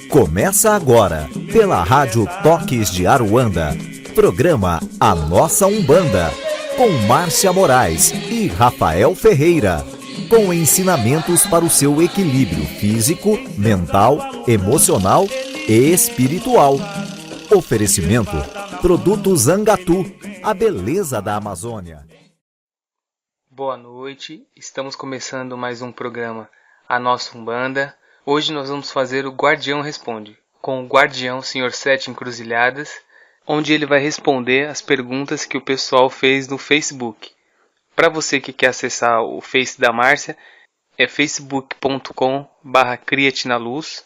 Começa agora, pela Rádio Toques de Aruanda, programa A Nossa Umbanda, com Márcia Moraes e Rafael Ferreira, com ensinamentos para o seu equilíbrio físico, mental, emocional e espiritual. Oferecimento: Produtos Angatu, a beleza da Amazônia. Boa noite, estamos começando mais um programa A Nossa Umbanda. Hoje nós vamos fazer o Guardião Responde, com o Guardião Sr. Sete Encruzilhadas, onde ele vai responder as perguntas que o pessoal fez no Facebook. Para você que quer acessar o Face da Márcia, é facebook.com/criatinaluz.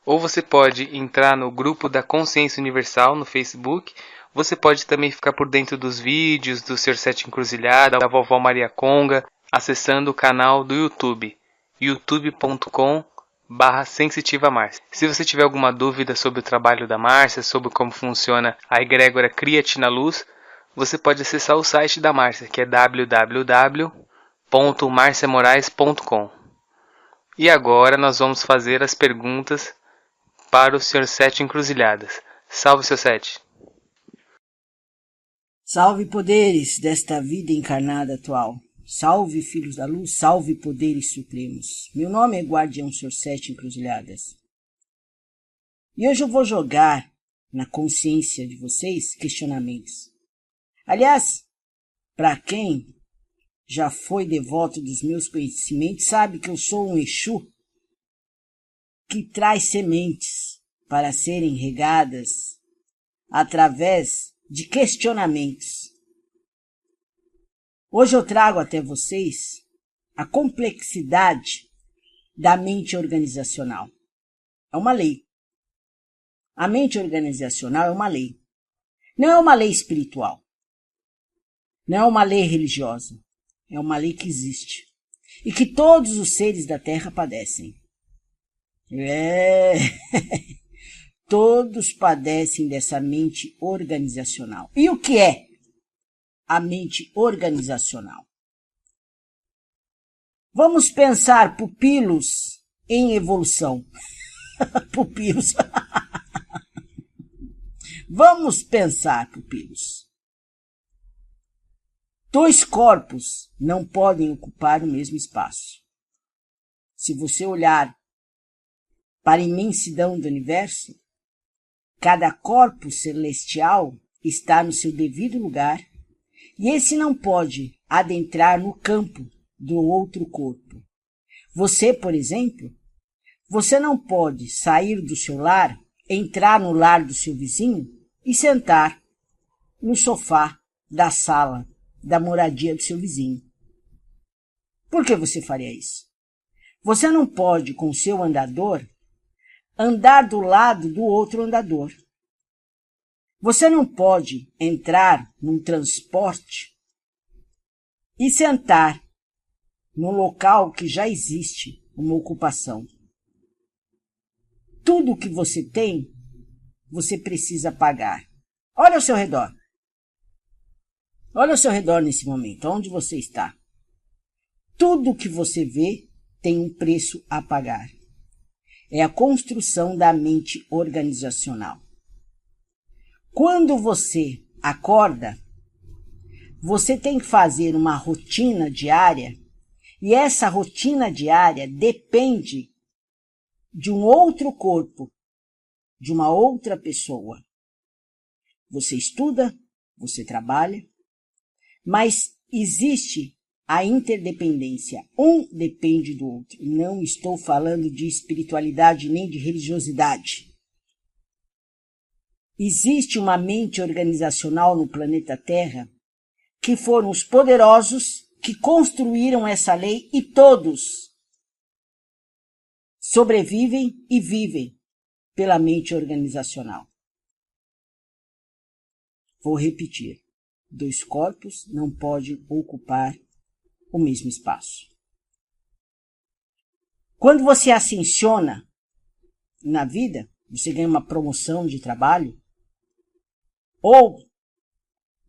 Ou você pode entrar no grupo da Consciência Universal no Facebook. Você pode também ficar por dentro dos vídeos do Sr. Sete Encruzilhada, da Vovó Maria Conga, acessando o canal do YouTube, youtube.com/sensitiva Márcia. Se você tiver alguma dúvida sobre o trabalho da Márcia, sobre como funciona a egrégora Criatinaluz, você pode acessar o site da Márcia, que é www.marciamorais.com. E agora nós vamos fazer as perguntas para o Sr. Sete Encruzilhadas. Salve, Sr. Sete. Salve poderes desta vida encarnada atual. Salve filhos da luz, salve poderes supremos. Meu nome é Guardião Sr. Sete Encruzilhadas. E hoje eu vou jogar na consciência de vocês questionamentos. Aliás, para quem já foi devoto dos meus conhecimentos, sabe que eu sou um Exu que traz sementes para serem regadas através de questionamentos. Hoje eu trago até vocês a complexidade da mente organizacional. É uma lei. A mente organizacional é uma lei. Não é uma lei espiritual. Não é uma lei religiosa. É uma lei que existe. E que todos os seres da Terra padecem. Todos padecem dessa mente organizacional. E o que é a mente organizacional? Vamos pensar pupilos em evolução. Pupilos. Vamos pensar pupilos. Dois corpos não podem ocupar o mesmo espaço. Se você olhar para a imensidão do universo, cada corpo celestial está no seu devido lugar e esse não pode adentrar no campo do outro corpo. Você, por exemplo, você não pode sair do seu lar, entrar no lar do seu vizinho e sentar no sofá da sala da moradia do seu vizinho. Por que você faria isso? Você não pode, com o seu andador, andar do lado do outro andador. Você não pode entrar num transporte e sentar no local que já existe uma ocupação. Tudo que você tem, você precisa pagar. Olha ao seu redor. Olha ao seu redor nesse momento, onde você está. Tudo que você vê tem um preço a pagar. É a construção da mente organizacional. Quando você acorda, você tem que fazer uma rotina diária, e essa rotina diária depende de um outro corpo, de uma outra pessoa. Você estuda, você trabalha, mas existe a interdependência. Um depende do outro. Não estou falando de espiritualidade nem de religiosidade. Existe uma mente organizacional no planeta Terra que foram os poderosos que construíram essa lei e todos sobrevivem e vivem pela mente organizacional. Vou repetir. Dois corpos não podem ocupar o mesmo espaço. Quando você ascensiona na vida, você ganha uma promoção de trabalho, ou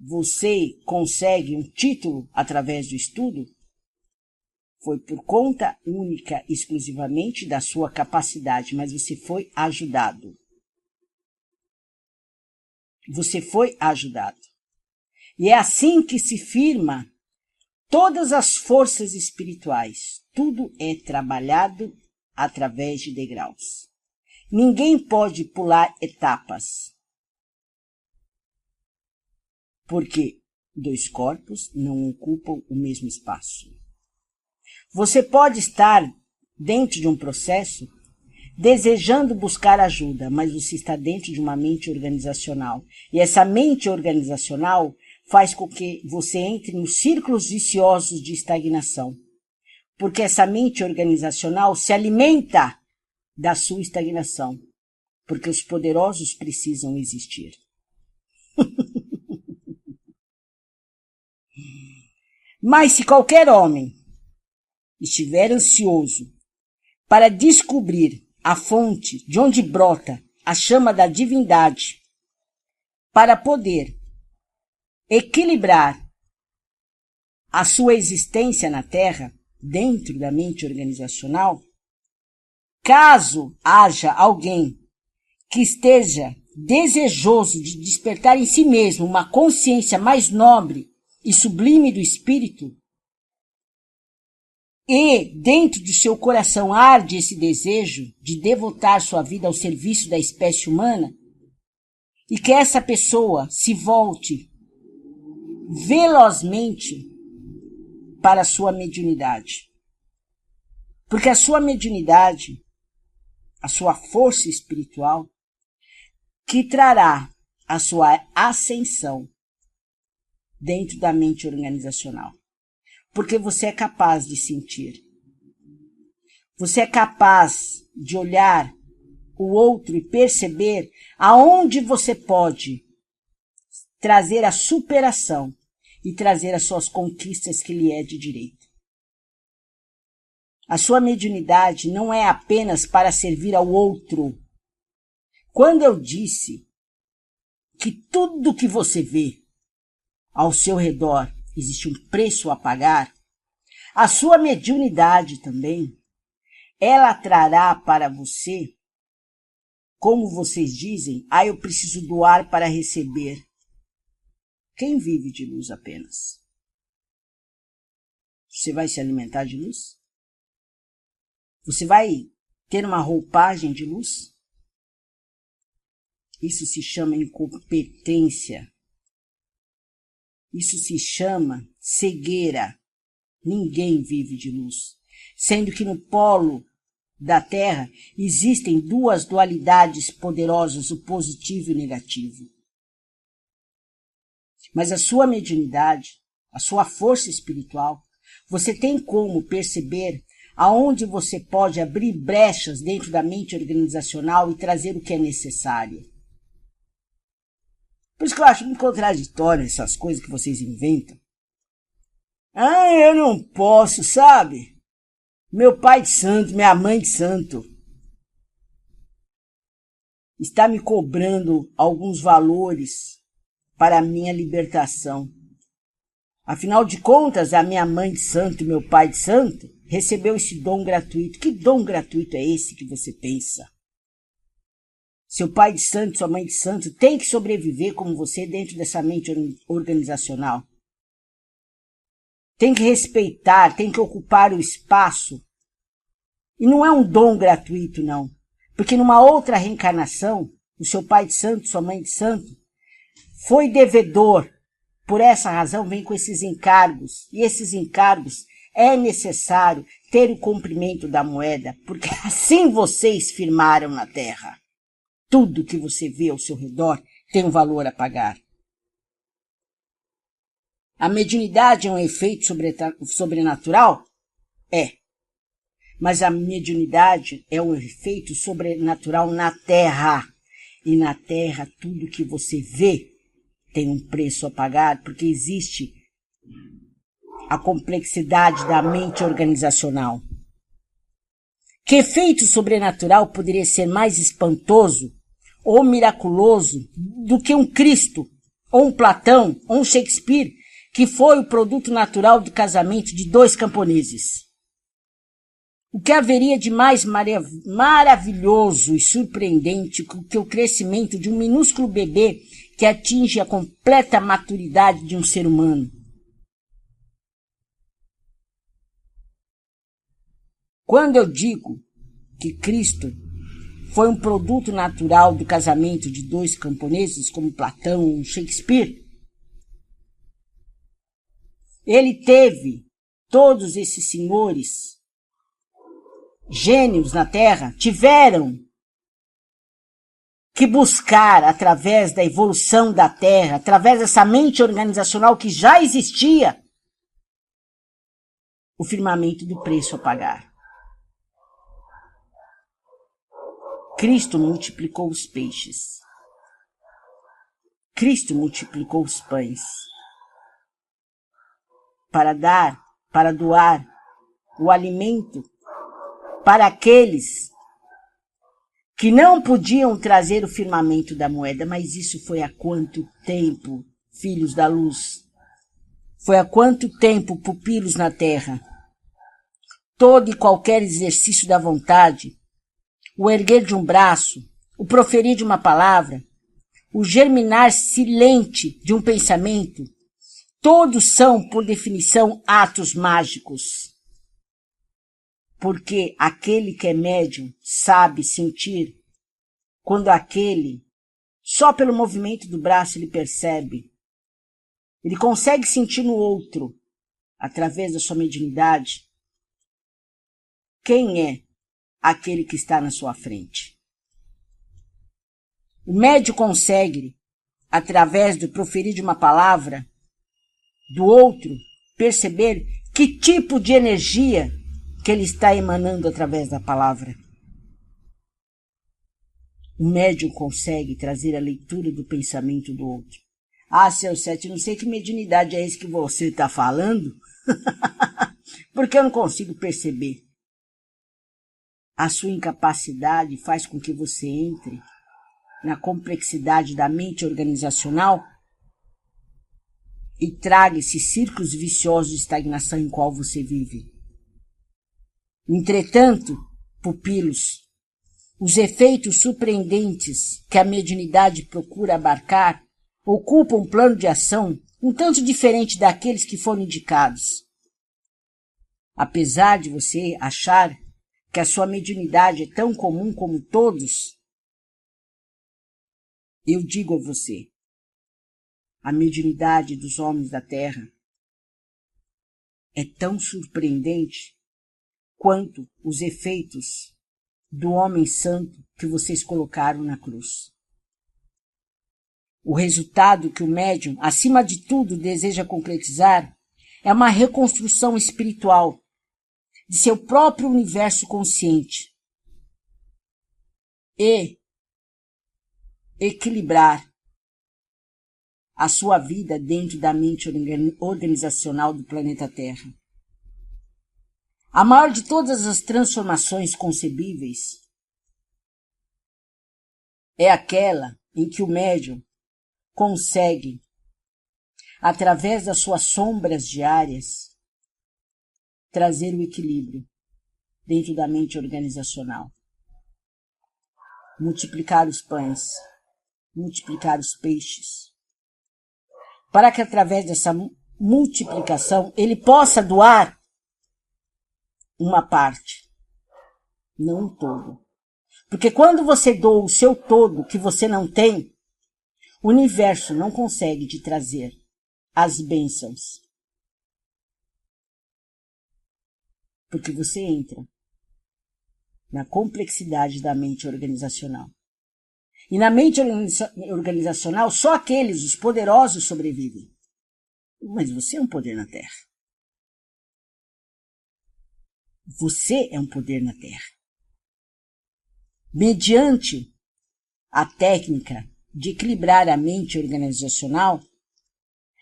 você consegue um título através do estudo, foi por conta única, exclusivamente da sua capacidade, mas você foi ajudado. Você foi ajudado. E é assim que se firma todas as forças espirituais. Tudo é trabalhado através de degraus. Ninguém pode pular etapas. Porque dois corpos não ocupam o mesmo espaço. Você pode estar dentro de um processo desejando buscar ajuda, mas você está dentro de uma mente organizacional. E essa mente organizacional faz com que você entre nos círculos viciosos de estagnação. Porque essa mente organizacional se alimenta da sua estagnação. Porque os poderosos precisam existir. Mas se qualquer homem estiver ansioso para descobrir a fonte de onde brota a chama da divindade, para poder equilibrar a sua existência na Terra, dentro da mente organizacional, caso haja alguém que esteja desejoso de despertar em si mesmo uma consciência mais nobre e sublime do espírito, e dentro do seu coração arde esse desejo de devotar sua vida ao serviço da espécie humana, e que essa pessoa se volte velozmente para a sua mediunidade. Porque a sua mediunidade, a sua força espiritual, que trará a sua ascensão dentro da mente organizacional. Porque você é capaz de sentir. Você é capaz de olhar o outro e perceber aonde você pode trazer a superação e trazer as suas conquistas que lhe é de direito. A sua mediunidade não é apenas para servir ao outro. Quando eu disse que tudo que você vê ao seu redor existe um preço a pagar, a sua mediunidade também, ela trará para você, como vocês dizem, eu preciso doar para receber. Quem vive de luz apenas? Você vai se alimentar de luz? Você vai ter uma roupagem de luz? Isso se chama incompetência. Isso se chama cegueira. Ninguém vive de luz. Sendo que no polo da Terra existem duas dualidades poderosas, o positivo e o negativo. Mas a sua mediunidade, a sua força espiritual, você tem como perceber aonde você pode abrir brechas dentro da mente organizacional e trazer o que é necessário. Por isso que eu acho muito contraditório essas coisas que vocês inventam. Eu não posso, sabe? Meu pai de santo, minha mãe de santo está me cobrando alguns valores para a minha libertação. Afinal de contas, a minha mãe de santo e meu pai de santo recebeu esse dom gratuito. Que dom gratuito é esse que você pensa? Seu pai de santo, sua mãe de santo tem que sobreviver como você dentro dessa mente organizacional. Tem que respeitar, tem que ocupar o espaço. E não é um dom gratuito, não. Porque numa outra reencarnação, o seu pai de santo, sua mãe de santo, foi devedor. Por essa razão, vem com esses encargos. E esses encargos é necessário ter o cumprimento da moeda, porque assim vocês firmaram na Terra. Tudo que você vê ao seu redor tem um valor a pagar. A mediunidade é um efeito sobrenatural? É. Mas a mediunidade é um efeito sobrenatural na Terra. E na Terra, tudo que você vê tem um preço a pagar, porque existe a complexidade da mente organizacional. Que efeito sobrenatural poderia ser mais espantoso ou miraculoso do que um Cristo ou um Platão, ou um Shakespeare, que foi o produto natural do casamento de dois camponeses. O que haveria de mais maravilhoso e surpreendente que o crescimento de um minúsculo bebê que atinge a completa maturidade de um ser humano? Quando eu digo que Cristo foi um produto natural do casamento de dois camponeses, como Platão ou Shakespeare, ele teve todos esses senhores, gênios na Terra, tiveram que buscar, através da evolução da Terra, através dessa mente organizacional que já existia, o firmamento do preço a pagar. Cristo multiplicou os peixes. Cristo multiplicou os pães para doar o alimento para aqueles que não podiam trazer o firmamento da moeda. Mas isso foi há quanto tempo, filhos da luz? Foi há quanto tempo, pupilos na terra? Todo e qualquer exercício da vontade, o erguer de um braço, o proferir de uma palavra, o germinar silente de um pensamento, todos são, por definição, atos mágicos. Porque aquele que é médium sabe sentir quando aquele, só pelo movimento do braço ele percebe. Ele consegue sentir no outro, através da sua mediunidade, quem é aquele que está na sua frente. O médium consegue, através do proferir de uma palavra do outro, perceber que tipo de energia que ele está emanando através da palavra. O médium consegue trazer a leitura do pensamento do outro. Ah, seu Sete, não sei que mediunidade é esse que você está falando, porque eu não consigo perceber. A sua incapacidade faz com que você entre na complexidade da mente organizacional e traga esses círculos viciosos de estagnação em qual você vive. Entretanto, pupilos, os efeitos surpreendentes que a mediunidade procura abarcar ocupam um plano de ação um tanto diferente daqueles que foram indicados. Apesar de você achar que a sua mediunidade é tão comum como todos, eu digo a você, a mediunidade dos homens da Terra é tão surpreendente quanto os efeitos do homem santo que vocês colocaram na cruz. O resultado que o médium, acima de tudo, deseja concretizar é uma reconstrução espiritual de seu próprio universo consciente e equilibrar a sua vida dentro da mente organizacional do planeta Terra. A maior de todas as transformações concebíveis é aquela em que o médium consegue, através das suas sombras diárias, trazer o equilíbrio dentro da mente organizacional. Multiplicar os pães, multiplicar os peixes, para que através dessa multiplicação ele possa doar uma parte, não um todo. Porque quando você doa o seu todo que você não tem, o universo não consegue te trazer as bênçãos. Porque você entra na complexidade da mente organizacional. E na mente organizacional, só aqueles, os poderosos, sobrevivem. Mas você é um poder na Terra. Você é um poder na Terra. Mediante a técnica de equilibrar a mente organizacional,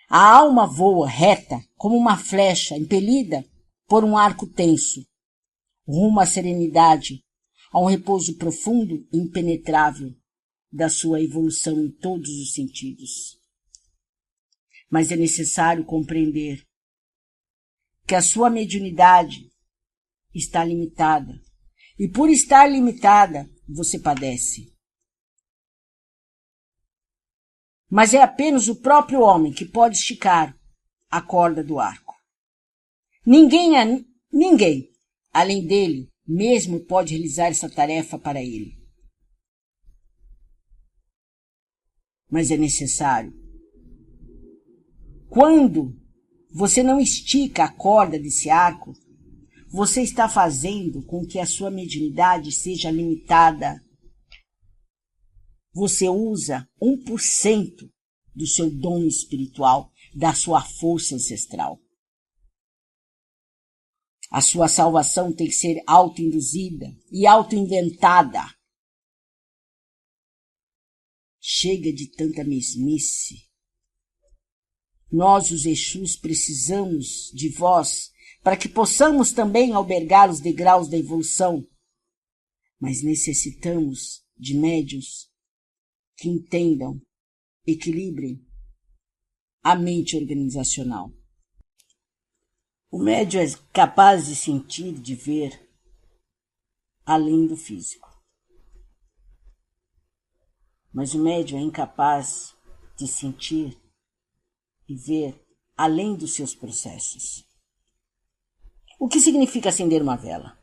a alma voa reta como uma flecha impelida por um arco tenso, rumo à serenidade, a um repouso profundo e impenetrável da sua evolução em todos os sentidos. Mas é necessário compreender que a sua mediunidade está limitada. E por estar limitada, você padece. Mas é apenas o próprio homem que pode esticar a corda do arco. Ninguém, além dele, mesmo pode realizar essa tarefa para ele. Mas é necessário. Quando você não estica a corda desse arco, você está fazendo com que a sua mediunidade seja limitada. Você usa 1% do seu dom espiritual, da sua força ancestral. A sua salvação tem que ser auto-induzida e auto-inventada. Chega de tanta mesmice. Nós, os Exus, precisamos de vós para que possamos também albergar os degraus da evolução. Mas necessitamos de médiuns que entendam, equilibrem a mente organizacional. O médium é capaz de sentir, de ver, além do físico. Mas o médium é incapaz de sentir e ver além dos seus processos. O que significa acender uma vela?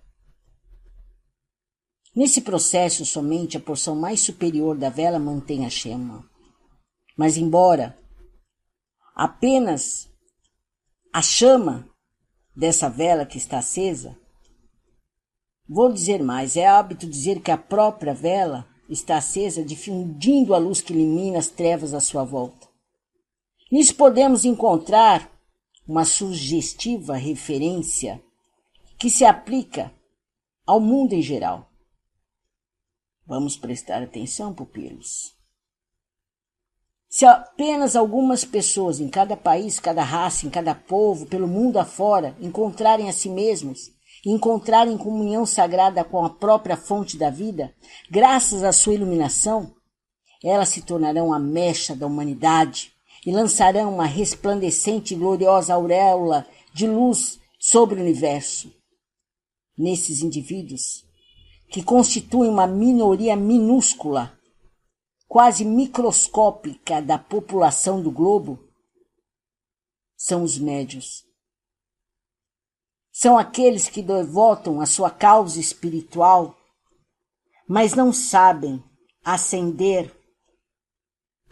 Nesse processo, somente a porção mais superior da vela mantém a chama. Mas embora apenas a chama dessa vela que está acesa, vou dizer mais, é hábito dizer que a própria vela está acesa, difundindo a luz que elimina as trevas à sua volta. Nisso podemos encontrar uma sugestiva referência que se aplica ao mundo em geral. Vamos prestar atenção, pupilos. Se apenas algumas pessoas em cada país, cada raça, em cada povo, pelo mundo afora, encontrarem a si mesmos e encontrarem comunhão sagrada com a própria fonte da vida, graças à sua iluminação, elas se tornarão a mecha da humanidade e lançarão uma resplandecente e gloriosa auréola de luz sobre o universo. Nesses indivíduos, que constituem uma minoria minúscula, quase microscópica da população do globo, são os médiuns. São aqueles que devotam a sua causa espiritual, mas não sabem acender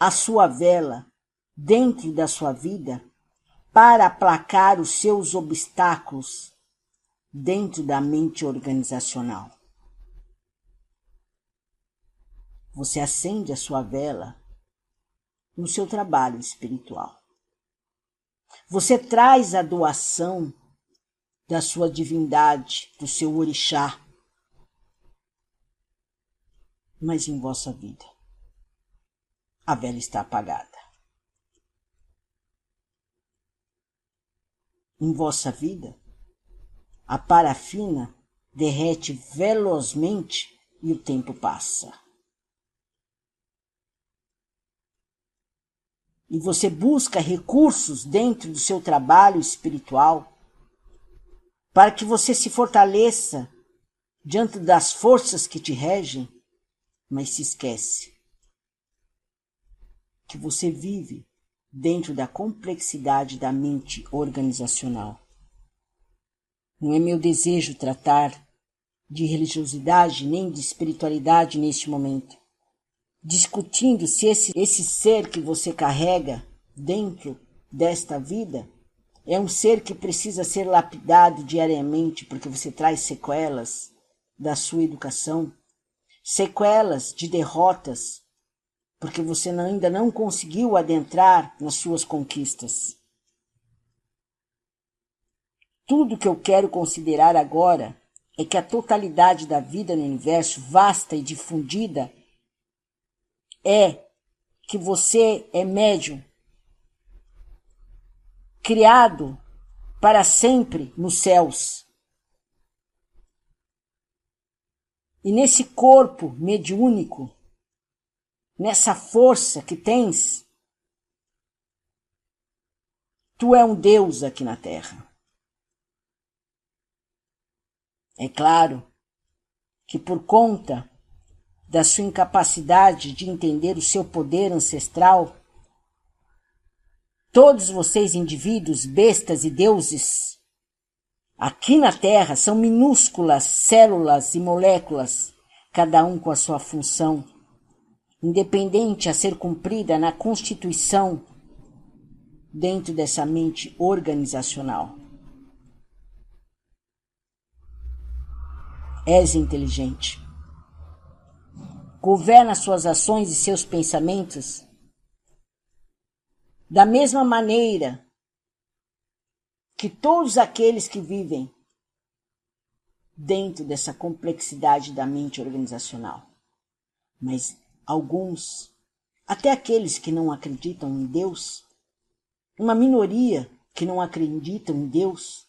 a sua vela dentro da sua vida para aplacar os seus obstáculos dentro da mente organizacional. Você acende a sua vela no seu trabalho espiritual. Você traz a doação da sua divindade, do seu orixá, mas em vossa vida a vela está apagada. Em vossa vida, a parafina derrete velozmente e o tempo passa. E você busca recursos dentro do seu trabalho espiritual para que você se fortaleça diante das forças que te regem, mas se esquece que você vive dentro da complexidade da mente organizacional. Não é meu desejo tratar de religiosidade nem de espiritualidade neste momento, discutindo se esse ser que você carrega dentro desta vida é um ser que precisa ser lapidado diariamente porque você traz sequelas da sua educação, sequelas de derrotas, porque você ainda não conseguiu adentrar nas suas conquistas. Tudo que eu quero considerar agora é que a totalidade da vida no universo, vasta e difundida, é que você é médium, criado para sempre nos céus. E nesse corpo mediúnico, nessa força que tens, Tu é um Deus aqui na Terra. É claro que por conta da sua incapacidade de entender o seu poder ancestral, todos vocês, indivíduos, bestas e deuses, aqui na Terra são minúsculas células e moléculas, cada um com a sua função, independente a ser cumprida na constituição dentro dessa mente organizacional. És inteligente. Governa suas ações e seus pensamentos da mesma maneira que todos aqueles que vivem dentro dessa complexidade da mente organizacional. Mas alguns, até aqueles que não acreditam em Deus, uma minoria que não acreditam em Deus,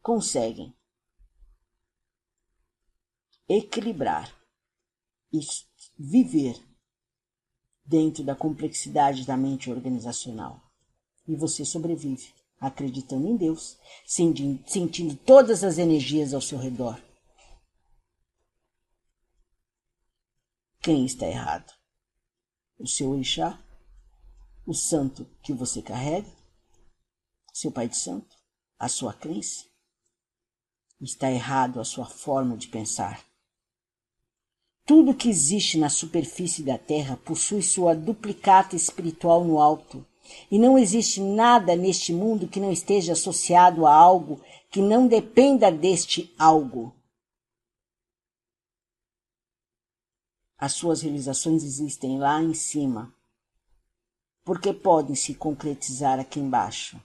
conseguem equilibrar e viver dentro da complexidade da mente organizacional. E você sobrevive, acreditando em Deus, sentindo todas as energias ao seu redor. Quem está errado? O seu orixá? O santo que você carrega? Seu pai de santo? A sua crença? Está errado a sua forma de pensar. Tudo que existe na superfície da Terra possui sua duplicata espiritual no alto, e não existe nada neste mundo que não esteja associado a algo que não dependa deste algo. As suas realizações existem lá em cima, porque podem se concretizar aqui embaixo.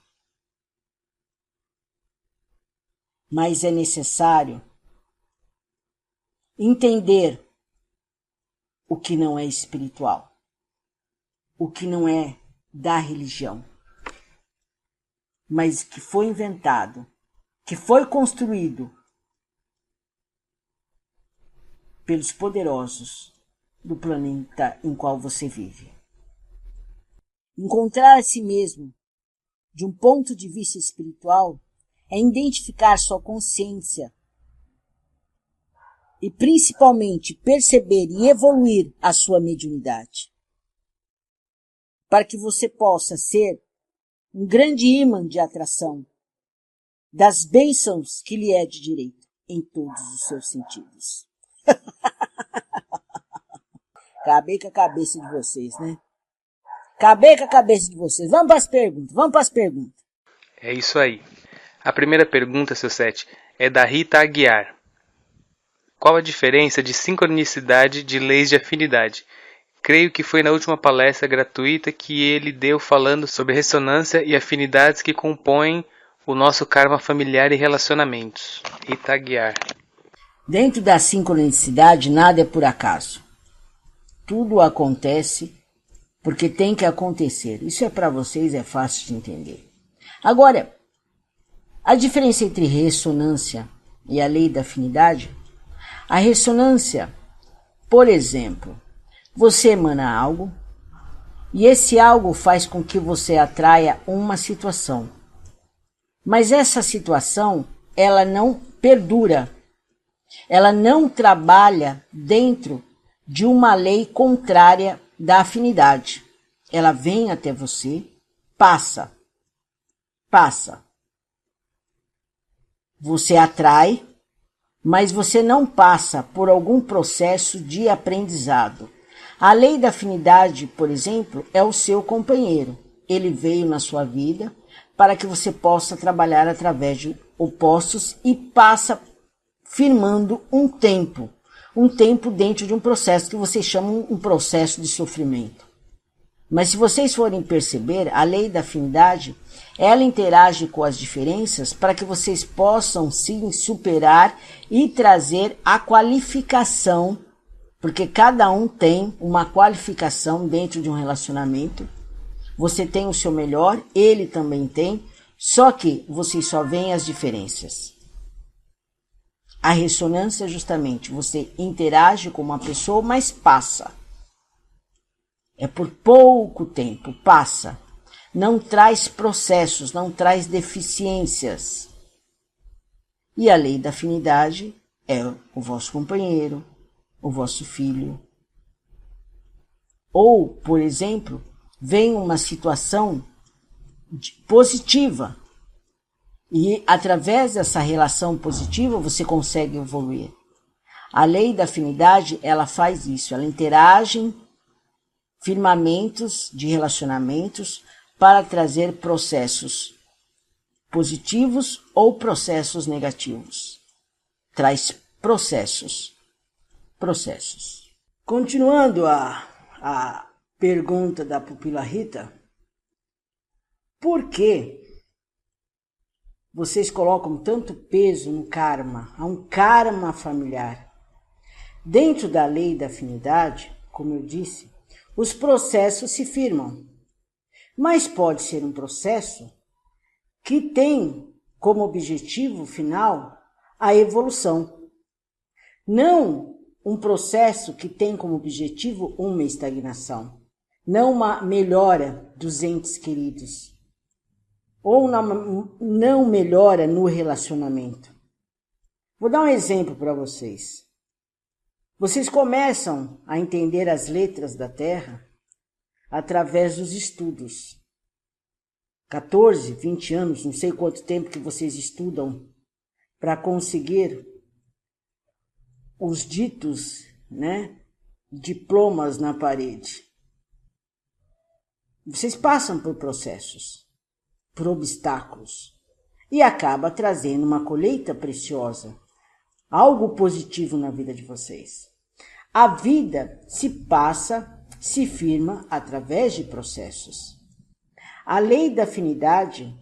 Mas é necessário entender o que não é espiritual, o que não é da religião, mas que foi inventado, que foi construído pelos poderosos do planeta em qual você vive. Encontrar a si mesmo, de um ponto de vista espiritual, é identificar sua consciência e principalmente perceber e evoluir a sua mediunidade, para que você possa ser um grande ímã de atração das bênçãos que lhe é de direito em todos os seus sentidos. Acabei com a cabeça de vocês, né? Acabei com a cabeça de vocês. Vamos para as perguntas. É isso aí. A primeira pergunta, seu Sete, é da Rita Aguiar. Qual a diferença de sincronicidade de leis de afinidade? Creio que foi na última palestra gratuita que ele deu falando sobre ressonância e afinidades que compõem o nosso karma familiar e relacionamentos. Rita Aguiar. Dentro da sincronicidade, nada é por acaso. Tudo acontece porque tem que acontecer. Isso é para vocês, é fácil de entender. Agora, a diferença entre ressonância e a lei da afinidade. A ressonância, por exemplo, você emana algo e esse algo faz com que você atraia uma situação. Mas essa situação, ela não perdura. Ela não trabalha dentro de uma lei contrária da afinidade. Ela vem até você, passa. Você atrai, mas você não passa por algum processo de aprendizado. A lei da afinidade, por exemplo, é o seu companheiro. Ele veio na sua vida para que você possa trabalhar através de opostos e passa firmando um tempo dentro de um processo que vocês chamam um processo de sofrimento. Mas se vocês forem perceber, a lei da afinidade, ela interage com as diferenças para que vocês possam sim superar e trazer a qualificação, porque cada um tem uma qualificação dentro de um relacionamento. Você tem o seu melhor, ele também tem, só que vocês só veem as diferenças. A ressonância é justamente, você interage com uma pessoa, mas passa. É por pouco tempo, passa. não traz processos, não traz deficiências. E a lei da afinidade é o vosso companheiro, o vosso filho. Ou, por exemplo, vem uma situação positiva e através dessa relação positiva você consegue evoluir. A lei da afinidade, ela faz isso, ela interage em firmamentos de relacionamentos para trazer processos positivos ou processos negativos. Traz processos. Continuando a pergunta da pupila Rita, por que vocês colocam tanto peso no karma, a um karma familiar? Dentro da lei da afinidade, como eu disse, os processos se firmam, mas pode ser um processo que tem como objetivo final a evolução, não um processo que tem como objetivo uma estagnação, não uma melhora dos entes queridos, ou não melhora no relacionamento. Vou dar um exemplo para vocês. Vocês começam a entender as letras da Terra através dos estudos. 14, 20 anos, não sei quanto tempo que vocês estudam para conseguir os ditos, diplomas na parede. Vocês passam por processos, por obstáculos, e acaba trazendo uma colheita preciosa, algo positivo na vida de vocês. A vida se passa, se firma através de processos. A lei da afinidade,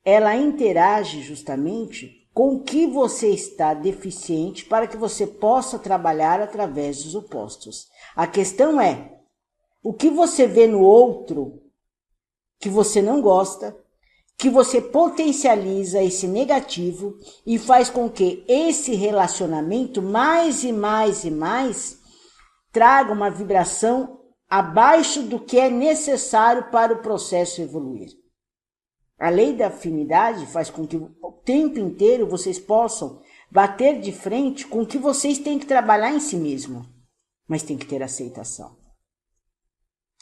ela interage justamente com o que você está deficiente para que você possa trabalhar através dos opostos. A questão é, o que você vê no outro que você não gosta, que você potencializa esse negativo e faz com que esse relacionamento mais e mais traga uma vibração abaixo do que é necessário para o processo evoluir. A lei da afinidade faz com que o tempo inteiro vocês possam bater de frente com o que vocês têm que trabalhar em si mesmo, mas tem que ter aceitação.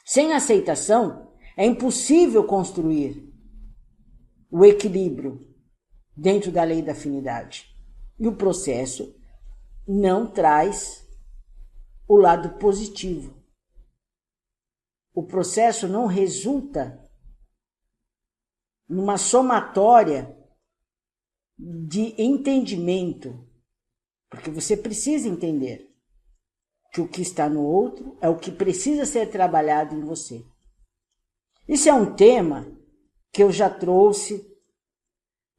Sem aceitação, é impossível construir o equilíbrio dentro da lei da afinidade. E o processo não traz o lado positivo. O processo não resulta numa somatória de entendimento, porque você precisa entender que o que está no outro é o que precisa ser trabalhado em você. Isso é um tema que eu já trouxe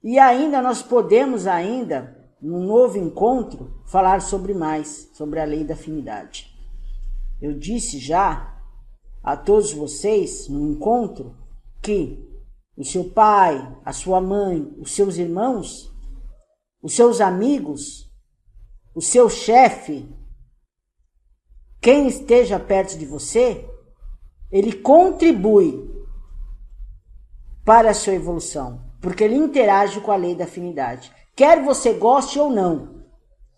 e ainda nós podemos num novo encontro, falar sobre a lei da afinidade. Eu disse já a todos vocês no encontro que o seu pai, a sua mãe, os seus irmãos, os seus amigos, o seu chefe, quem esteja perto de você, ele contribui para a sua evolução, porque ele interage com a lei da afinidade. Quer você goste ou não.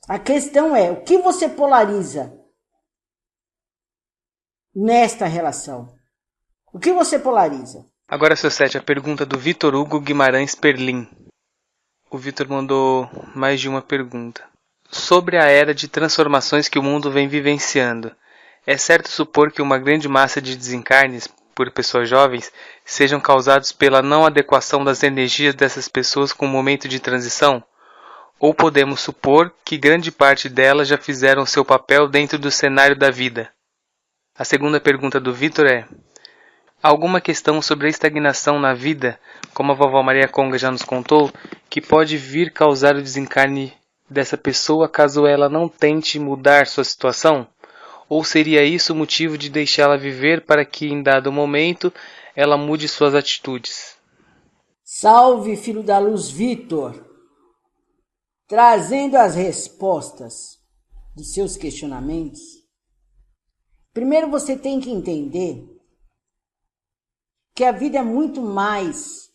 A questão é, o que você polariza nesta relação? O que você polariza? Agora, seu Sete, a pergunta do Vitor Hugo Guimarães Perlim. O Vitor mandou mais de uma pergunta. Sobre a era de transformações que o mundo vem vivenciando, é certo supor que uma grande massa de desencarnes por pessoas jovens sejam causados pela não adequação das energias dessas pessoas com o momento de transição? Ou podemos supor que grande parte delas já fizeram seu papel dentro do cenário da vida? A segunda pergunta do Vitor é: alguma questão sobre a estagnação na vida, como a vovó Maria Conga já nos contou, que pode vir causar o desencarne dessa pessoa caso ela não tente mudar sua situação? Ou seria isso o motivo de deixá-la viver para que, em dado momento, ela mude suas atitudes? Salve, filho da luz, Vitor! Trazendo as respostas dos seus questionamentos, primeiro você tem que entender que a vida é muito mais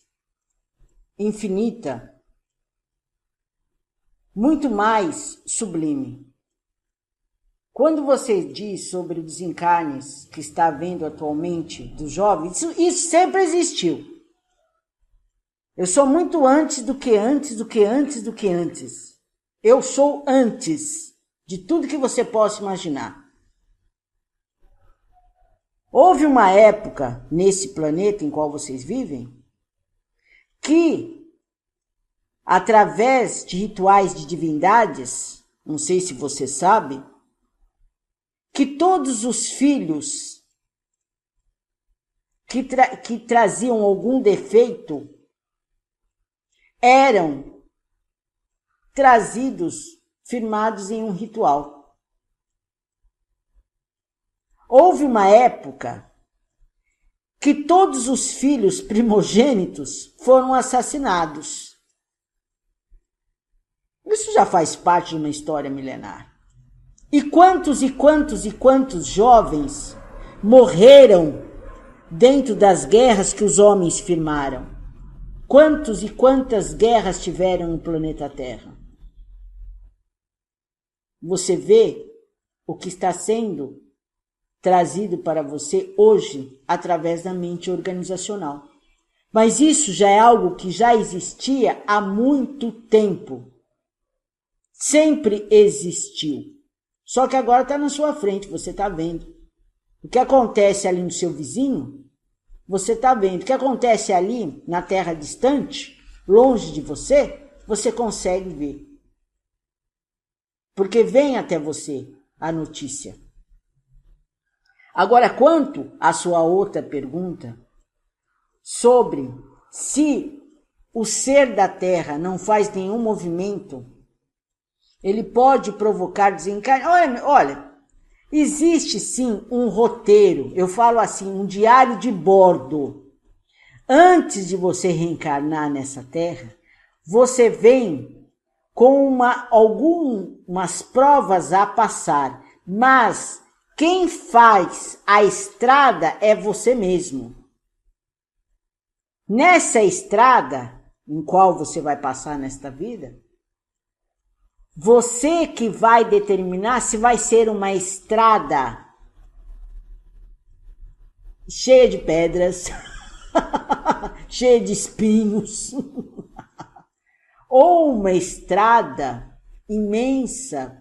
infinita, muito mais sublime. Quando você diz sobre o desencarnes que está havendo atualmente dos jovens, isso sempre existiu. Eu sou muito antes do que antes, do que antes, do que antes. Eu sou antes de tudo que você possa imaginar. Houve uma época nesse planeta em qual vocês vivem que, através de rituais de divindades, não sei se você sabe, que todos os filhos que traziam algum defeito eram trazidos, firmados em um ritual. Houve uma época que todos os filhos primogênitos foram assassinados. Isso já faz parte de uma história milenar. E quantos jovens morreram dentro das guerras que os homens firmaram? Quantos e quantas guerras tiveram no planeta Terra? Você vê o que está sendo trazido para você hoje através da mente organizacional. Mas isso já é algo que já existia há muito tempo. Sempre existiu. Só que agora está na sua frente, você está vendo. O que acontece ali no seu vizinho, você está vendo. O que acontece ali na terra distante, longe de você, você consegue ver. Porque vem até você a notícia. Agora, quanto à sua outra pergunta, sobre se o ser da terra não faz nenhum movimento, ele pode provocar desencarne. Olha, existe sim um roteiro, eu falo assim, um diário de bordo. Antes de você reencarnar nessa terra, você vem com algumas provas a passar, mas quem faz a estrada é você mesmo. Nessa estrada, em qual você vai passar nesta vida, você que vai determinar se vai ser uma estrada cheia de pedras, cheia de espinhos, ou uma estrada imensa,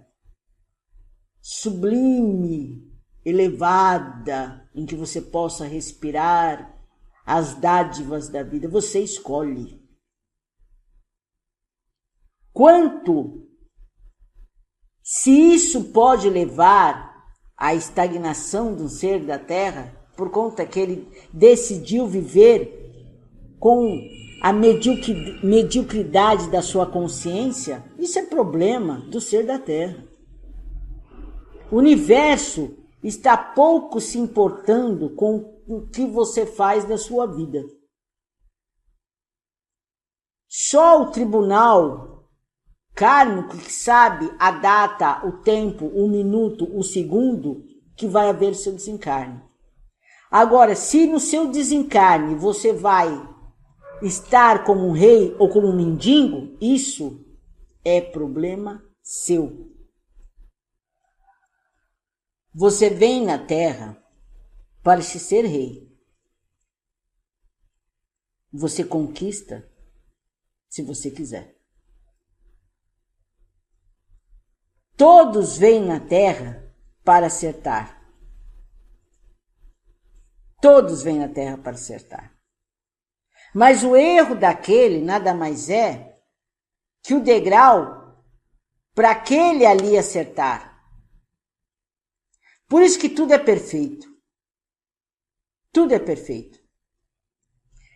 sublime, elevada, em que você possa respirar as dádivas da vida. Você escolhe. Quanto se isso pode levar à estagnação do ser da Terra, por conta que ele decidiu viver com a mediocridade da sua consciência, isso é problema do ser da Terra. O universo está pouco se importando com o que você faz da sua vida. Só o tribunal kármico que sabe a data, o tempo, o minuto, o segundo que vai haver seu desencarne. Agora, se no seu desencarne você vai estar como um rei ou como um mendigo, isso é problema seu. Você vem na Terra para se ser rei. Você conquista se você quiser. Todos vêm na Terra para acertar. Todos vêm na Terra para acertar. Mas o erro daquele nada mais é que o degrau para aquele ali acertar. Por isso que tudo é perfeito. Tudo é perfeito.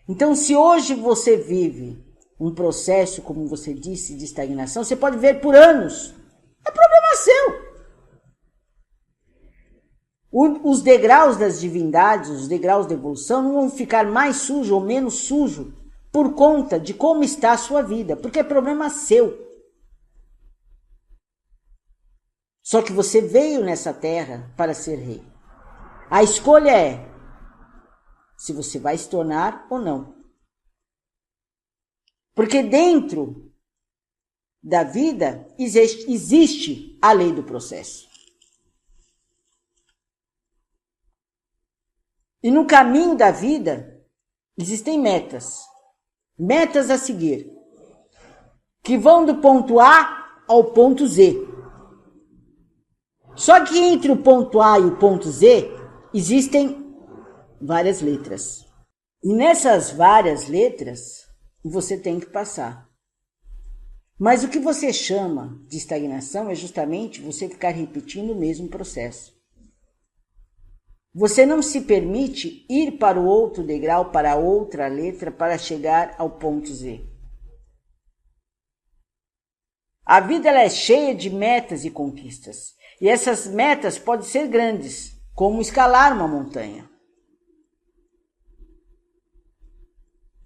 Então, se hoje você vive um processo, como você disse, de estagnação, você pode ver por anos. É problema seu. Os degraus das divindades, os degraus da evolução, não vão ficar mais sujo ou menos sujo por conta de como está a sua vida, porque é problema seu. Só que você veio nessa terra para ser rei. A escolha é se você vai se tornar ou não. Porque dentro da vida existe a lei do processo. E no caminho da vida existem metas. Metas a seguir, que vão do ponto A ao ponto Z. Só que entre o ponto A e o ponto Z existem várias letras. E nessas várias letras você tem que passar. Mas o que você chama de estagnação é justamente você ficar repetindo o mesmo processo. Você não se permite ir para o outro degrau, para a outra letra, para chegar ao ponto Z. A vida ela é cheia de metas e conquistas. E essas metas podem ser grandes, como escalar uma montanha.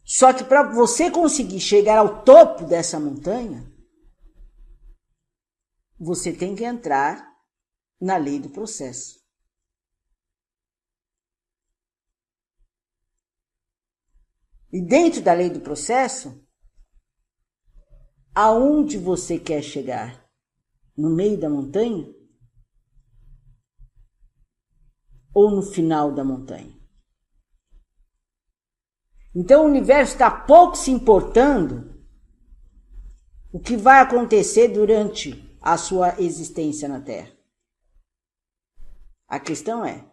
Só que para você conseguir chegar ao topo dessa montanha, você tem que entrar na lei do processo. E dentro da lei do processo, aonde você quer chegar? No meio da montanha? Ou no final da montanha? Então o universo está pouco se importando o que vai acontecer durante a sua existência na Terra. A questão é,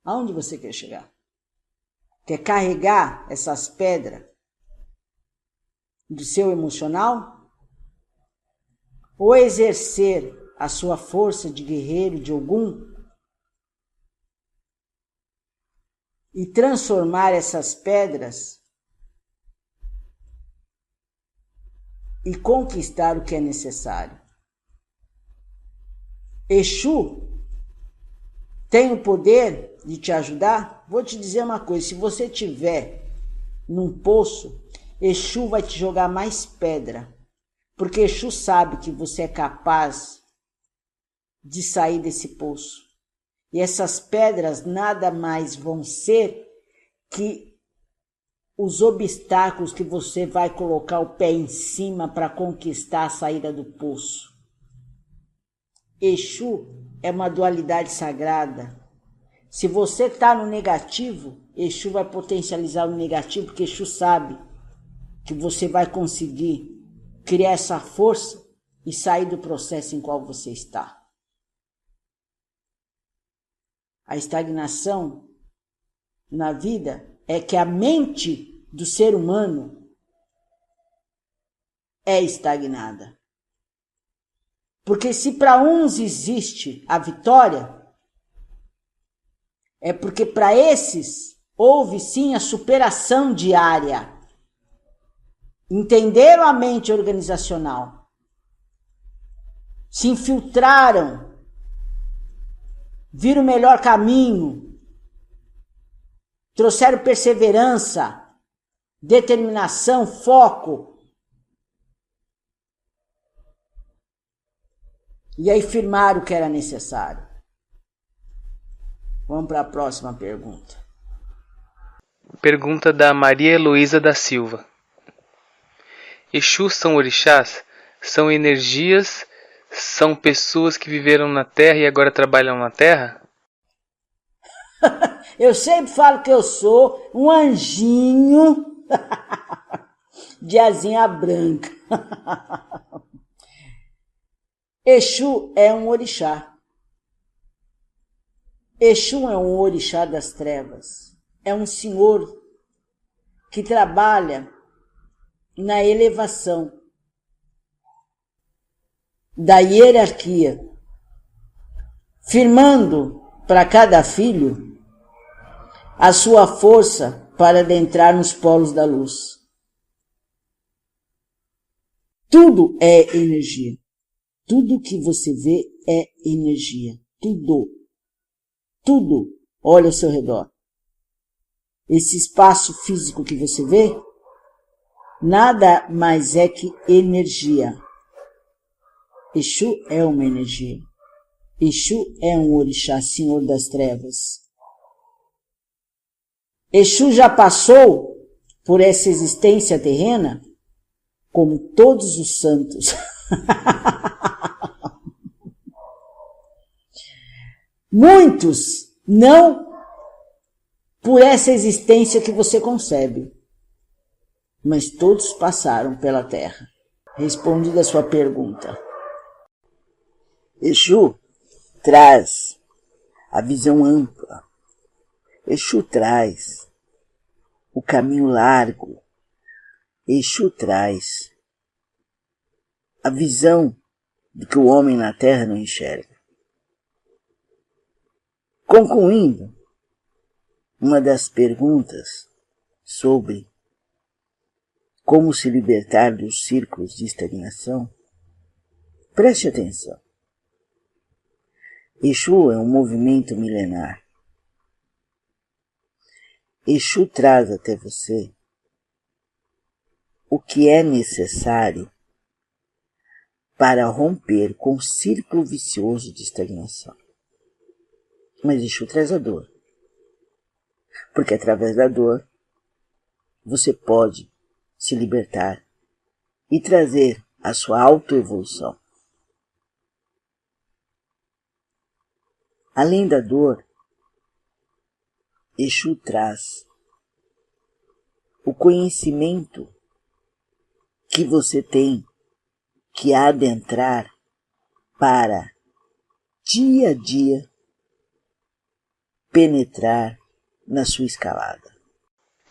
aonde você quer chegar? Quer carregar essas pedras do seu emocional? Ou exercer a sua força de guerreiro de Ogum e transformar essas pedras e conquistar o que é necessário? Exu tem o poder de te ajudar? Vou te dizer uma coisa, se você estiver num poço, Exu vai te jogar mais pedra, porque Exu sabe que você é capaz de sair desse poço. E essas pedras nada mais vão ser que os obstáculos que você vai colocar o pé em cima para conquistar a saída do poço. Exu é uma dualidade sagrada. Se você está no negativo, Exu vai potencializar o negativo, porque Exu sabe que você vai conseguir criar essa força e sair do processo em qual você está. A estagnação na vida é que a mente do ser humano é estagnada. Porque se para uns existe a vitória, é porque para esses houve sim a superação diária. Entenderam a mente organizacional, se infiltraram, viram o melhor caminho, trouxeram perseverança, determinação, foco. E aí firmaram o que era necessário. Vamos para a próxima pergunta. Pergunta da Maria Heloísa da Silva. Exus são orixás? São energias? São pessoas que viveram na Terra e agora trabalham na Terra? Eu sempre falo que eu sou um anjinho de asinha branca. Exu é um orixá. Exu é um orixá das trevas. É um senhor que trabalha na elevação da hierarquia, firmando para cada filho a sua força para adentrar nos polos da luz. Tudo é energia. Tudo que você vê é energia. Tudo. Tudo. Olha ao seu redor. Esse espaço físico que você vê, nada mais é que energia. Exu é uma energia. Exu é um orixá, senhor das trevas. Exu já passou por essa existência terrena como todos os santos. Muitos não por essa existência que você concebe, mas todos passaram pela Terra. Respondida a sua pergunta. Exu traz a visão ampla. Exu traz o caminho largo. Exu traz a visão de que o homem na Terra não enxerga. Concluindo, uma das perguntas sobre como se libertar dos círculos de estagnação, preste atenção. Exu é um movimento milenar. Exu traz até você o que é necessário para romper com o círculo vicioso de estagnação. Mas Exu traz a dor. Porque através da dor, você pode se libertar e trazer a sua autoevolução. Além da dor, Exu traz o conhecimento que você tem que adentrar para, dia a dia, penetrar na sua escalada.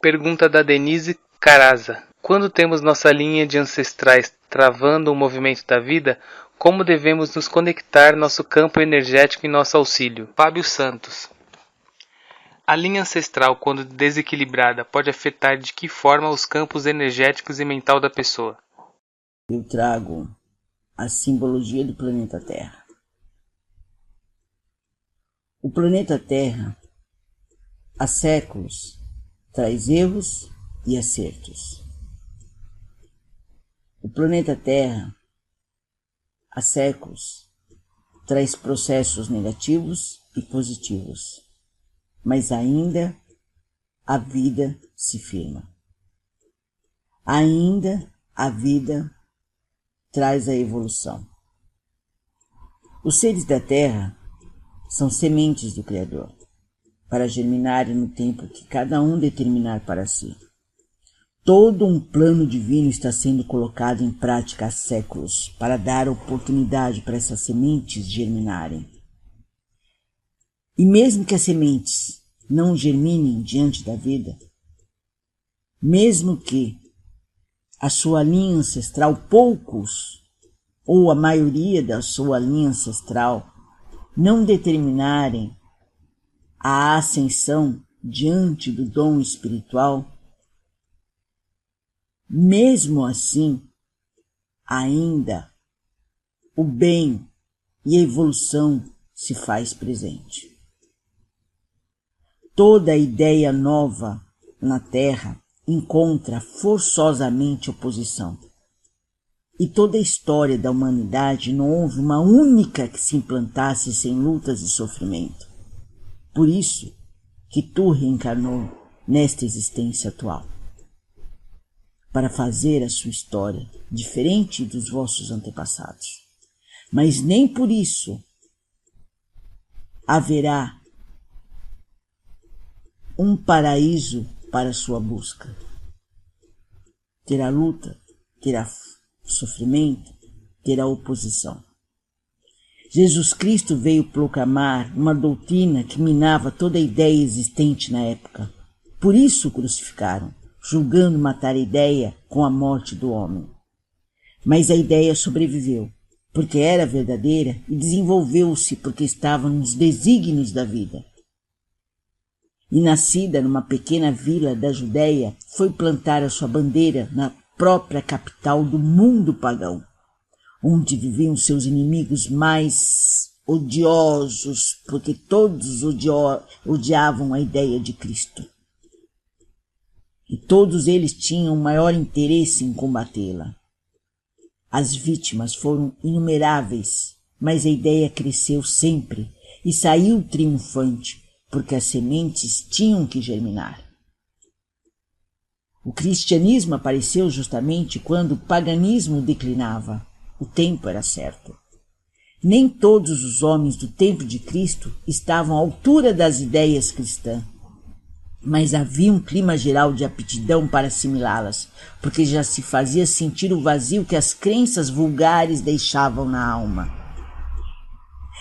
Pergunta da Denise Caraza. Quando temos nossa linha de ancestrais travando o movimento da vida, como devemos nos conectar nosso campo energético em nosso auxílio? Fábio Santos. A linha ancestral, quando desequilibrada, pode afetar de que forma os campos energéticos e mental da pessoa? Eu trago a simbologia do planeta Terra. O planeta Terra, há séculos, traz erros e acertos. O planeta Terra, há séculos, traz processos negativos e positivos, mas ainda a vida se firma. Ainda a vida traz a evolução. Os seres da Terra são sementes do Criador, para germinarem no tempo que cada um determinar para si. Todo um plano divino está sendo colocado em prática há séculos para dar oportunidade para essas sementes germinarem. E mesmo que as sementes não germinem diante da vida, mesmo que a sua linha ancestral, poucos, ou a maioria da sua linha ancestral, não determinarem a ascensão diante do dom espiritual, mesmo assim, ainda o bem e a evolução se faz presente. Toda ideia nova na Terra encontra forçosamente oposição. E toda a história da humanidade não houve uma única que se implantasse sem lutas e sofrimento. Por isso que tu reencarnou nesta existência atual, para fazer a sua história diferente dos vossos antepassados. Mas nem por isso haverá um paraíso para a sua busca. Terá luta, terá sofrimento, terá oposição. Jesus Cristo veio proclamar uma doutrina que minava toda a ideia existente na época. Por isso o crucificaram, julgando matar a ideia com a morte do homem. Mas a ideia sobreviveu, porque era verdadeira, e desenvolveu-se porque estava nos desígnios da vida. E nascida numa pequena vila da Judéia, foi plantar a sua bandeira na própria capital do mundo pagão, onde viviam seus inimigos mais odiosos, porque todos odiavam a ideia de Cristo. E todos eles tinham maior interesse em combatê-la. As vítimas foram inumeráveis, mas a ideia cresceu sempre e saiu triunfante, porque as sementes tinham que germinar. O cristianismo apareceu justamente quando o paganismo declinava. O tempo era certo. Nem todos os homens do tempo de Cristo estavam à altura das ideias cristãs, mas havia um clima geral de aptidão para assimilá-las, porque já se fazia sentir o vazio que as crenças vulgares deixavam na alma.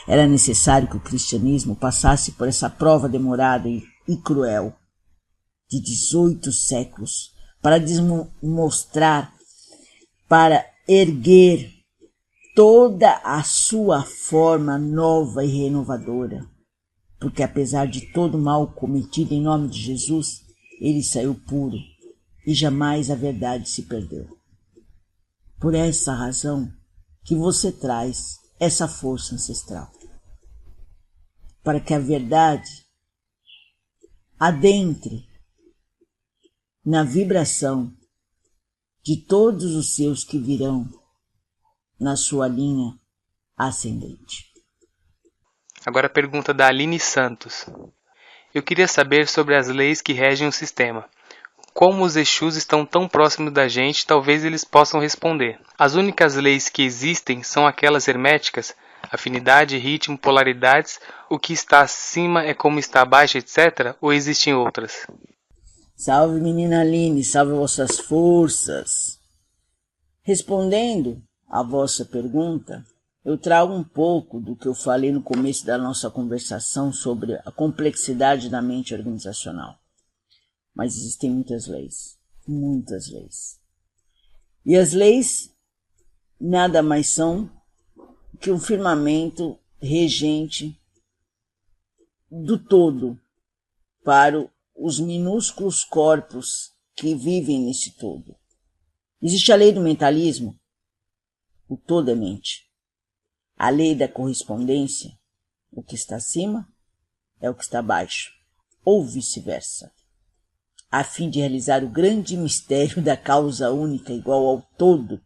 Era necessário que o cristianismo passasse por essa prova demorada e cruel de 18 séculos para demonstrar, para erguer toda a sua forma nova e renovadora. Porque apesar de todo o mal cometido em nome de Jesus, ele saiu puro e jamais a verdade se perdeu. Por essa razão que você traz essa força ancestral, para que a verdade adentre na vibração de todos os seus que virão na sua linha ascendente. Agora a pergunta da Aline Santos. Eu queria saber sobre as leis que regem o sistema. Como os Exus estão tão próximos da gente, talvez eles possam responder. As únicas leis que existem são aquelas herméticas, afinidade, ritmo, polaridades, o que está acima é como está abaixo, etc. Ou existem outras? Salve, menina Aline, salve vossas forças. Respondendo à vossa pergunta, eu trago um pouco do que eu falei no começo da nossa conversação sobre a complexidade da mente organizacional. Mas existem muitas leis. E as leis nada mais são que um firmamento regente do todo para os minúsculos corpos que vivem nesse todo. Existe a lei do mentalismo, o todo é mente. A lei da correspondência, o que está acima é o que está abaixo, ou vice-versa, a fim de realizar o grande mistério da causa única igual ao todo.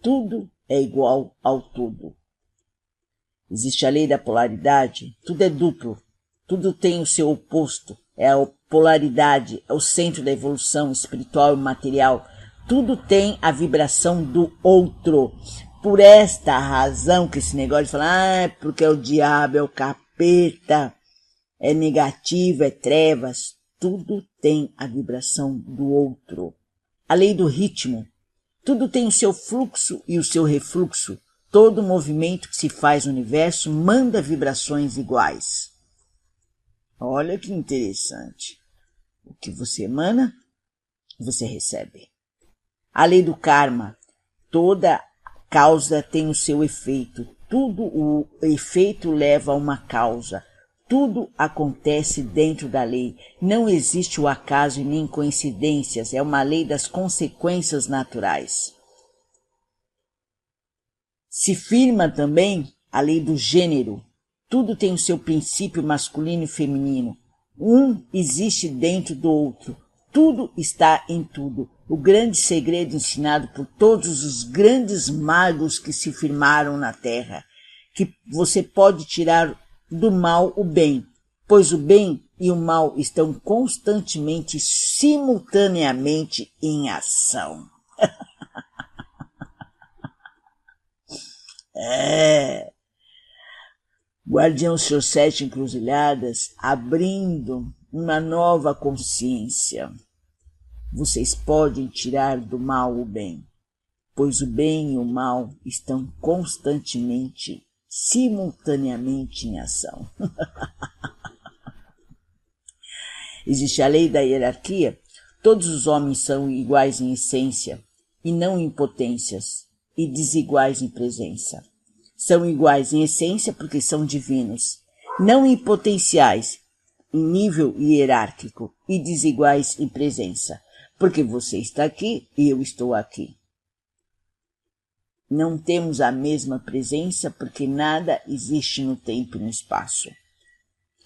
Tudo é igual ao todo. Existe a lei da polaridade, tudo é duplo, tudo tem o seu oposto, é a polaridade, é o centro da evolução espiritual e material, tudo tem a vibração do outro. Por esta razão que esse negócio de falar, porque é o diabo, é o capeta, é negativo, é trevas, tudo tem a vibração do outro. A lei do ritmo, tudo tem o seu fluxo e o seu refluxo. Todo movimento que se faz no universo manda vibrações iguais. Olha que interessante. O que você emana, você recebe. A lei do karma, toda causa tem o seu efeito. Tudo o efeito leva a uma causa. Tudo acontece dentro da lei. Não existe o acaso e nem coincidências. É uma lei das consequências naturais. Se firma também a lei do gênero. Tudo tem o seu princípio masculino e feminino. Um existe dentro do outro. Tudo está em tudo. O grande segredo ensinado por todos os grandes magos que se firmaram na Terra, que você pode tirar do mal o bem, pois o bem e o mal estão constantemente, simultaneamente em ação. Guardião Senhor Sete Encruzilhadas, abrindo uma nova consciência. Vocês podem tirar do mal o bem, pois o bem e o mal estão constantemente, simultaneamente em ação. Existe a lei da hierarquia. Todos os homens são iguais em essência e não em potências, e desiguais em presença. São iguais em essência porque são divinos, não em potenciais, em nível hierárquico, e desiguais em presença, porque você está aqui e eu estou aqui. Não temos a mesma presença porque nada existe no tempo e no espaço.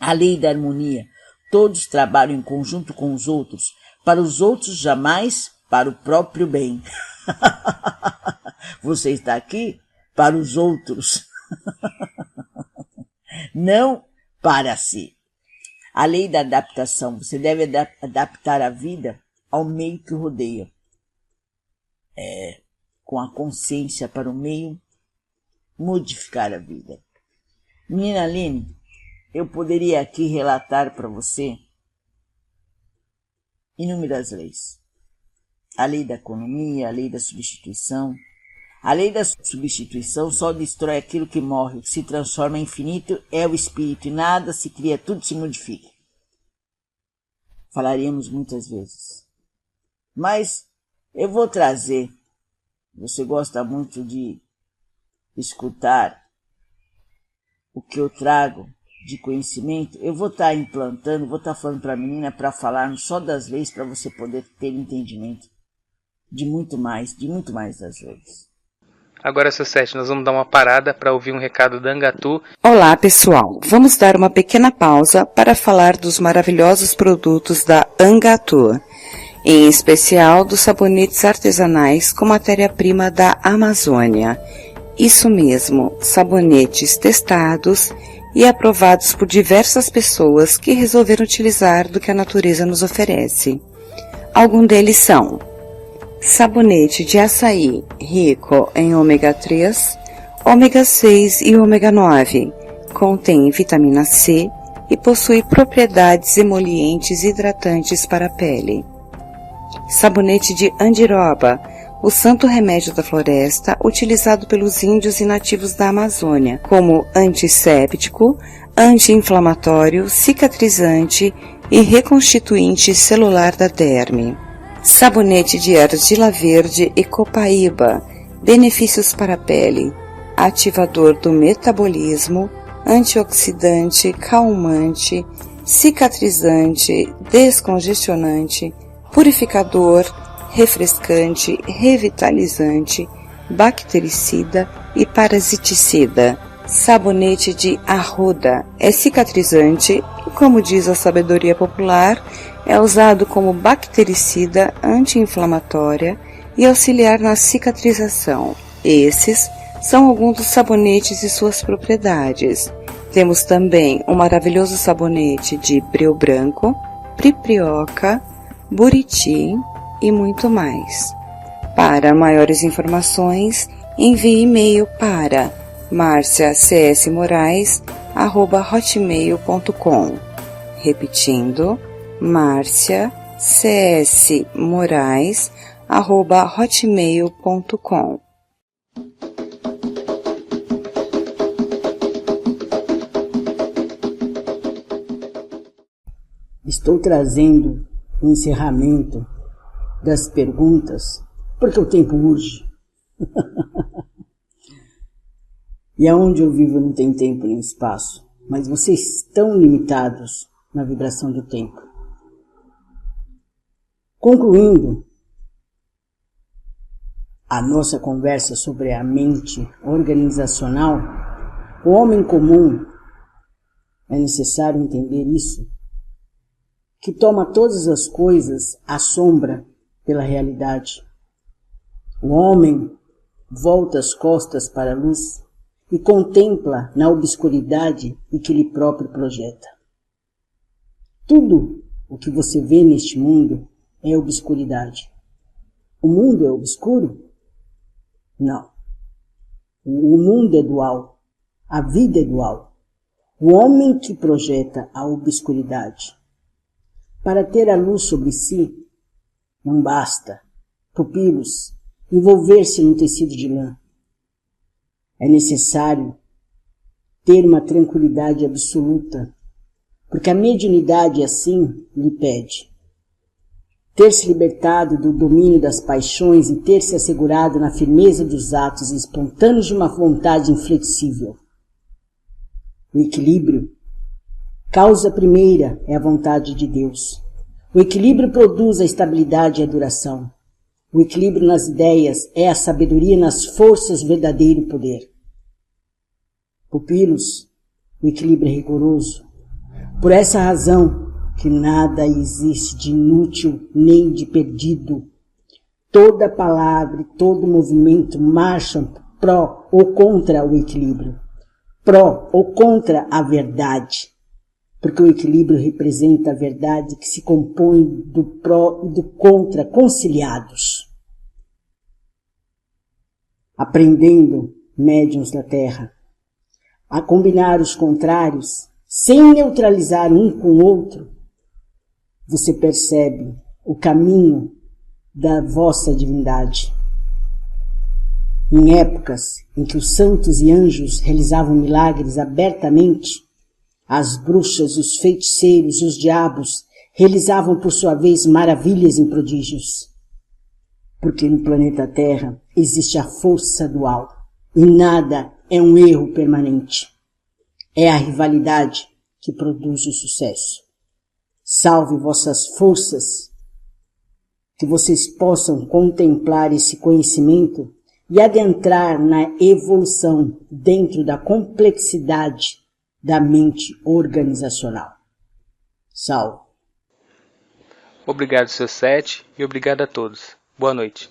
A lei da harmonia. Todos trabalham em conjunto com os outros, para os outros jamais para o próprio bem. Você está aqui para os outros, não para si. A lei da adaptação. Você deve adaptar a vida ao meio que o rodeia. Com a consciência para o meio modificar a vida. Menina Aline, eu poderia aqui relatar para você inúmeras leis. A lei da economia, a lei da substituição. A lei da substituição só destrói aquilo que morre. O que se transforma em infinito é o espírito, e nada se cria, tudo se modifica. Falaríamos muitas vezes. Mas eu vou trazer, você gosta muito de escutar o que eu trago de conhecimento, eu vou estar implantando, vou estar falando para a menina para falar só das leis, para você poder ter entendimento de muito mais das leis. Agora, seu Sete, nós vamos dar uma parada para ouvir um recado da Angatu. Olá, pessoal. Vamos dar uma pequena pausa para falar dos maravilhosos produtos da Angatu, em especial dos sabonetes artesanais com matéria-prima da Amazônia. Isso mesmo, sabonetes testados e aprovados por diversas pessoas que resolveram utilizar do que a natureza nos oferece. Alguns deles são: sabonete de açaí rico em ômega 3, ômega 6 e ômega 9, contém vitamina C e possui propriedades emolientes e hidratantes para a pele. Sabonete de andiroba, o santo remédio da floresta, utilizado pelos índios e nativos da Amazônia, como antisséptico, anti-inflamatório, cicatrizante e reconstituinte celular da derme. Sabonete de argila verde e copaíba, benefícios para a pele, ativador do metabolismo, antioxidante, calmante, cicatrizante, descongestionante, purificador, refrescante, revitalizante, bactericida e parasiticida. Sabonete de arruda é cicatrizante e, como diz a sabedoria popular, é usado como bactericida, anti-inflamatória e auxiliar na cicatrização. Esses são alguns dos sabonetes e suas propriedades. Temos também o maravilhoso sabonete de breu branco, priprioca, buriti e muito mais. Para maiores informações, envie e-mail para marciacsmorais@hotmail.com. Repetindo, marciacsmorais@hotmail.com. Estou trazendo o encerramento das perguntas, porque o tempo urge. E aonde eu vivo não tem tempo nem espaço, mas vocês estão limitados na vibração do tempo. Concluindo a nossa conversa sobre a mente organizacional, o homem comum, é necessário entender isso, que toma todas as coisas à sombra pela realidade. O homem volta as costas para a luz e contempla na obscuridade e que ele próprio projeta. Tudo o que você vê neste mundo é obscuridade. O mundo é obscuro? Não. O mundo é dual. A vida é dual. O homem que projeta a obscuridade. Para ter a luz sobre si, não basta, pupilos, envolver-se num tecido de lã. É necessário ter uma tranquilidade absoluta, porque a mediunidade assim lhe pede. Ter se libertado do domínio das paixões e ter se assegurado na firmeza dos atos espontâneos de uma vontade inflexível. O equilíbrio, causa primeira, é a vontade de Deus. O equilíbrio produz a estabilidade e a duração. O equilíbrio nas ideias é a sabedoria nas forças, verdadeiro poder. Pupilos, o equilíbrio é rigoroso. Por essa razão que nada existe de inútil nem de perdido. Toda palavra e todo movimento marcham pró ou contra o equilíbrio, pró ou contra a verdade. porque o equilíbrio representa a verdade que se compõe do pró e do contra conciliados. Aprendendo, médiuns da Terra, a combinar os contrários, sem neutralizar um com o outro, você percebe o caminho da vossa divindade. Em épocas em que os santos e anjos realizavam milagres abertamente, as bruxas, os feiticeiros e os diabos realizavam por sua vez maravilhas e prodígios. Porque no planeta Terra existe a força dual e nada é um erro permanente. É a rivalidade que produz o sucesso. Salve vossas forças, que vocês possam contemplar esse conhecimento e adentrar na evolução dentro da complexidade da mente organizacional. Salve. Obrigado, seu Sete, e obrigado a todos. Boa noite.